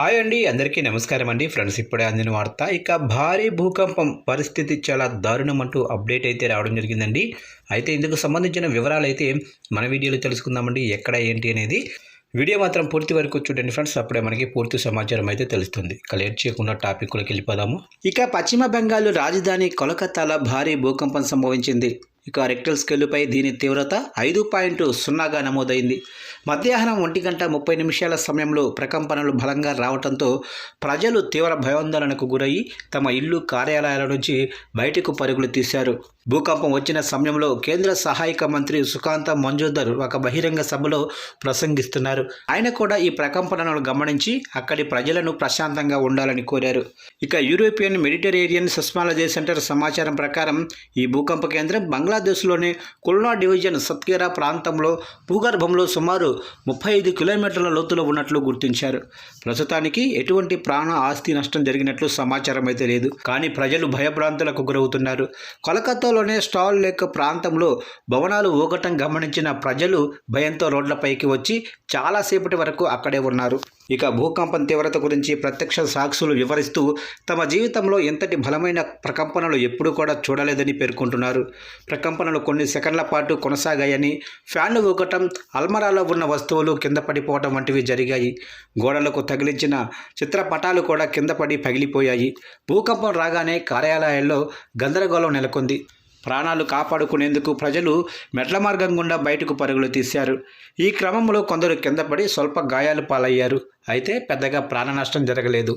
Hi అండి, అందరికీ నమస్కారం అండి. ఫ్రెండ్స్, ఇప్పుడే అందిన వార్త. ఇక భారీ భూకంపం పరిస్థితి చాలా దారుణం అంటూ అప్డేట్ అయితే రావడం జరిగిందండి. అయితే ఇందుకు సంబంధించిన వివరాలు అయితే మన వీడియోలో తెలుసుకుందామండి. ఎక్కడ ఏంటి అనేది వీడియో మాత్రం పూర్తి వరకు చూడండి ఫ్రెండ్స్. అప్పుడే మనకి పూర్తి సమాచారం అయితే తెలుస్తుంది. ఇక లేట్ చేయకుండా టాపిక్లోకి వెళ్ళిపోదాము. ఇక పశ్చిమ బెంగాల్ రాజధాని కోలకత్తాలో భారీ భూకంపం సంభవించింది. ఇక రెక్టల్ స్కేలుపై దీని తీవ్రత 5.0గా నమోదైంది. మధ్యాహ్నం 1:30 సమయంలో ప్రకంపనలు బలంగా రావడంతో ప్రజలు తీవ్ర భయాందోళనకు గురయ్యి తమ ఇల్లు, కార్యాలయాల నుంచి బయటకు పరుగులు తీశారు. భూకంపం వచ్చిన సమయంలో కేంద్ర సహాయక మంత్రి సుకాంత మంజుదర్ ఒక బహిరంగ సభలో ప్రసంగిస్తున్నారు. ఆయన కూడా ఈ ప్రకంపనలను గమనించి అక్కడి ప్రజలను ప్రశాంతంగా ఉండాలని కోరారు. ఇక యూరోపియన్ మెడిటరేనియన్ సెస్మాలజీ సెంటర్ సమాచారం ప్రకారం ఈ భూకంప కేంద్రం బంగ్లాదేశ్లోని కుల్నా డివిజన్ సత్కేరా ప్రాంతంలో భూగర్భంలో సుమారు 35 కిలోమీటర్ల లోతులో ఉన్నట్లు గుర్తించారు. ప్రస్తుతానికి ఎటువంటి ప్రాణ ఆస్తి నష్టం జరిగినట్లు సమాచారం అయితే లేదు. కానీ ప్రజలు భయభ్రాంతులకు గురవుతున్నారు. కోలకత్తాలోని స్టాల్ లేక్ ప్రాంతంలో భవనాలు ఊగటం గమనించిన ప్రజలు భయంతో రోడ్లపైకి వచ్చి చాలాసేపటి వరకు అక్కడే ఉన్నారు. ఇక భూకంపం తీవ్రత గురించి ప్రత్యక్ష సాక్షులు వివరిస్తూ తమ జీవితంలో ఎంతటి బలమైన ప్రకంపనలు ఎప్పుడూ కూడా చూడలేదని పేర్కొంటున్నారు. ప్రకంపనలు కొన్ని సెకండ్ల పాటు కొనసాగాయని, ఫ్యాన్లు ఊగటం, అల్మరాలో ఉన్న వస్తువులు కింద పడిపోవడం వంటివి జరిగాయి. గోడలకు తగిలించిన చిత్రపటాలు కూడా కింద పడి పగిలిపోయాయి. భూకంపం రాగానే కార్యాలయాల్లో గందరగోళం నెలకొంది. ప్రాణాలు కాపాడుకునేందుకు ప్రజలు మెట్ల మార్గం గుండా బయటకు పరుగులు తీశారు. ఈ క్రమంలో కొందరు కింద పడి స్వల్ప గాయాలు పాలయ్యారు. అయితే పెద్దగా ప్రాణ నష్టం జరగలేదు.